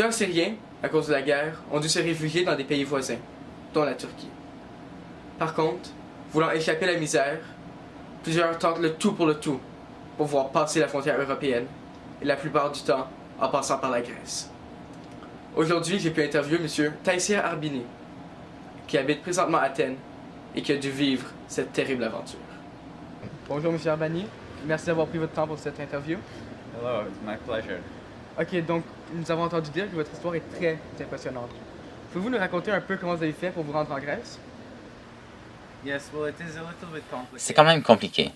Plusieurs Syriens, à cause de la guerre, ont dû se réfugier dans des pays voisins, dont la Turquie. Par contre, voulant échapper à la misère, plusieurs tentent le tout pour pouvoir passer la frontière européenne, et la plupart du temps en passant par la Grèce. Aujourd'hui, j'ai pu interviewer M. Taïsir Arbini, qui habite présentement à Athènes et qui a dû vivre cette terrible aventure. Bonjour M. Arbani, merci d'avoir pris votre temps pour cette interview. Hello, it's my pleasure. Ok, donc nous avons entendu dire que votre histoire est très impressionnante. Pouvez-vous nous raconter un peu comment vous avez fait pour vous rendre en Grèce? Yes, well, it is a little bit complicated. C'est quand même compliqué.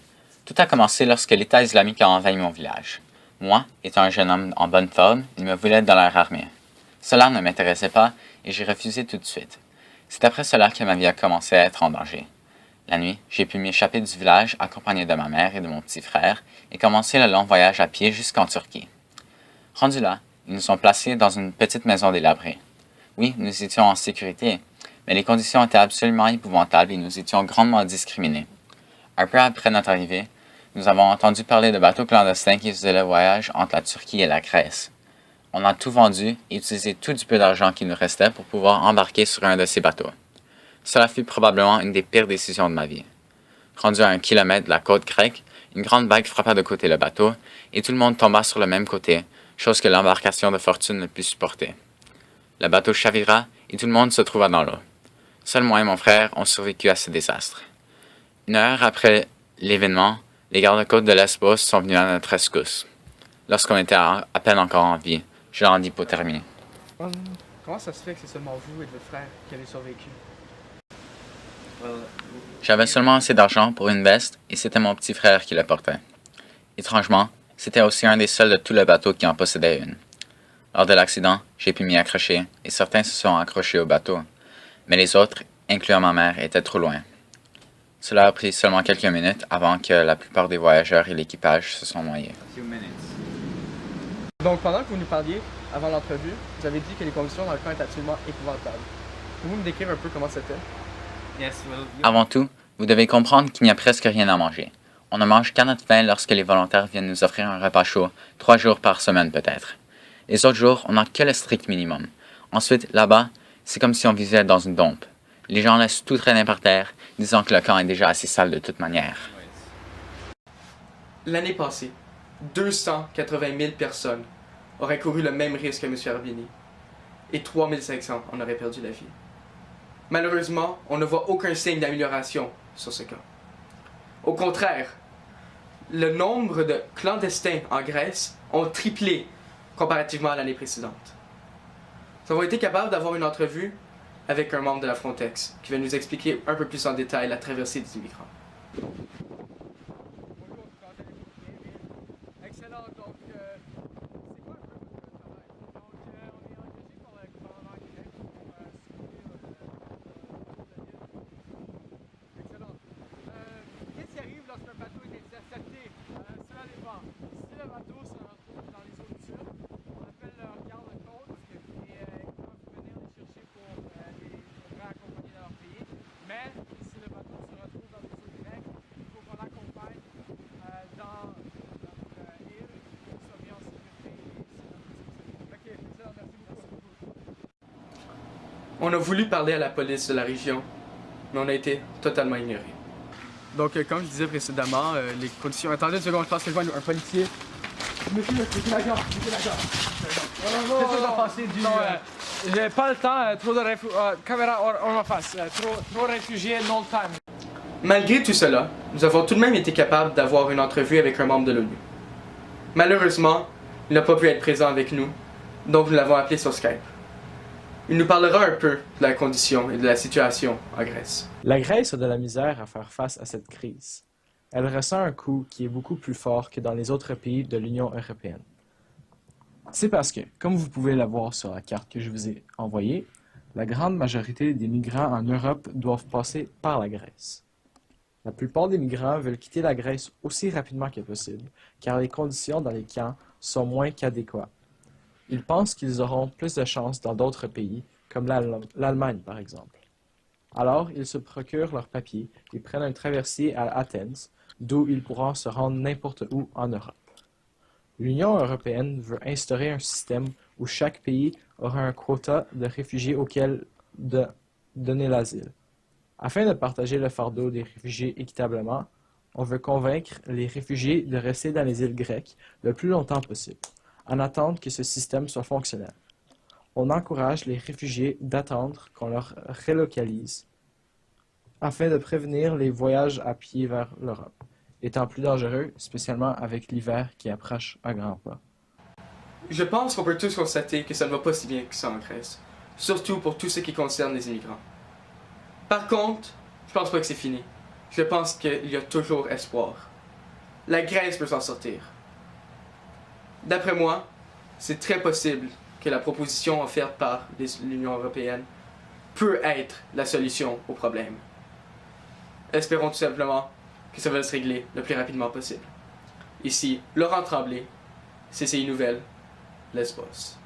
Tout a commencé lorsque l'État islamique a envahi mon village. Moi, étant un jeune homme en bonne forme, ils me voulaient dans leur armée. Cela ne m'intéressait pas et j'ai refusé tout de suite. C'est après cela que ma vie a commencé à être en danger. La nuit, j'ai pu m'échapper du village accompagné de ma mère et de mon petit frère et commencer le long voyage à pied jusqu'en Turquie. Rendus là, ils nous ont placés dans une petite maison délabrée. Oui, nous étions en sécurité, mais les conditions étaient absolument épouvantables et nous étions grandement discriminés. Un peu après notre arrivée, nous avons entendu parler de bateaux clandestins qui faisaient le voyage entre la Turquie et la Grèce. On a tout vendu et utilisé tout du peu d'argent qui nous restait pour pouvoir embarquer sur un de ces bateaux. Cela fut probablement une des pires décisions de ma vie. Rendu à 1 kilomètre de la côte grecque, une grande vague frappa de côté le bateau et tout le monde tomba sur le même côté, chose que l'embarcation de fortune ne put supporter. Le bateau chavira et tout le monde se trouva dans l'eau. Seul moi et mon frère ont survécu à ce désastre. 1 heure après l'événement, les gardes-côtes de Lesbos sont venus à notre rescousse. Lorsqu'on était à peine encore en vie, je leur en d'hypothermie. Comment ça se fait que c'est seulement vous et votre frère qui avez survécu? J'avais seulement assez d'argent pour une veste et c'était mon petit frère qui le portait. Étrangement, c'était aussi un des seuls de tout le bateau qui en possédait une. Lors de l'accident, j'ai pu m'y accrocher et certains se sont accrochés au bateau, mais les autres, incluant ma mère, étaient trop loin. Cela a pris seulement quelques minutes avant que la plupart des voyageurs et l'équipage se sont noyés. Donc pendant que vous nous parliez, avant l'entrevue, vous avez dit que les conditions dans le camp étaient absolument épouvantables. Pouvez-vous me décrire un peu comment c'était? Avant tout, vous devez comprendre qu'il n'y a presque rien à manger. On ne mange qu'à notre faim lorsque les volontaires viennent nous offrir un repas chaud, 3 jours par semaine peut-être. Les autres jours, on n'a que le strict minimum. Ensuite, là-bas, c'est comme si on vivait dans une dompe. Les gens laissent tout traîner par terre, disant que le camp est déjà assez sale de toute manière. L'année passée, 280 000 personnes auraient couru le même risque que M. Arbini et 3 500 en auraient perdu la vie. Malheureusement, on ne voit aucun signe d'amélioration sur ce cas. Au contraire, le nombre de clandestins en Grèce ont triplé comparativement à l'année précédente. Nous avons été capables d'avoir une entrevue avec un membre de la Frontex qui va nous expliquer un peu plus en détail la traversée des immigrants. Excellent, donc c'est quoi un peu votre travail? Donc on est engagé par le gouvernement grec pour Excellent. Qu'est-ce qui arrive lorsqu'un bateau est intercepté? Cela dépend. Si le bateau se retrouve dans les eaux du sud, on appelle leur garde-côte et ils peuvent venir les chercher pour les réaccompagner dans leur pays. Mais si le bateau se retrouve dans les eaux grecques, il faut qu'on l'accompagne dans notre île pour se bien en sécurité. Ok, excellent, merci beaucoup. On a voulu parler à la police de la région, mais on a été totalement ignorés. Donc, comme je disais précédemment, les conditions... Attendez une seconde, je pense que je vois un policier. Monsieur, mettez la garde, mettez la garde. Qu'est-ce que passer du... Non, j'ai pas le temps, trop de caméra en ma face, trop réfugiés, non le time. Malgré tout cela, nous avons tout de même été capables d'avoir une entrevue avec un membre de l'ONU. Malheureusement, il n'a pas pu être présent avec nous, donc nous l'avons appelé sur Skype. Il nous parlera un peu de la condition et de la situation en Grèce. La Grèce a de la misère à faire face à cette crise. Elle ressent un coût qui est beaucoup plus fort que dans les autres pays de l'Union européenne. C'est parce que, comme vous pouvez la voir sur la carte que je vous ai envoyée, la grande majorité des migrants en Europe doivent passer par la Grèce. La plupart des migrants veulent quitter la Grèce aussi rapidement que possible, car les conditions dans les camps sont moins qu'adéquates. Ils pensent qu'ils auront plus de chances dans d'autres pays, comme l'Allemagne par exemple. Alors, ils se procurent leurs papiers et prennent un traversier à Athènes, d'où ils pourront se rendre n'importe où en Europe. L'Union européenne veut instaurer un système où chaque pays aura un quota de réfugiés auquel donner l'asile. Afin de partager le fardeau des réfugiés équitablement, on veut convaincre les réfugiés de rester dans les îles grecques le plus longtemps possible, en attendant que ce système soit fonctionnel. On encourage les réfugiés d'attendre qu'on leur relocalise, afin de prévenir les voyages à pied vers l'Europe, étant plus dangereux, spécialement avec l'hiver qui approche à grands pas. Je pense qu'on peut tous constater que ça ne va pas si bien que ça en Grèce, surtout pour tout ce qui concerne les immigrants. Par contre, je pense pas que c'est fini. Je pense qu'il y a toujours espoir. La Grèce peut s'en sortir. D'après moi, c'est très possible que la proposition offerte par l'Union européenne peut être la solution au problème. Espérons tout simplement que ça va se régler le plus rapidement possible. Ici, Laurent Tremblay, CCI Nouvelles, Lesbos.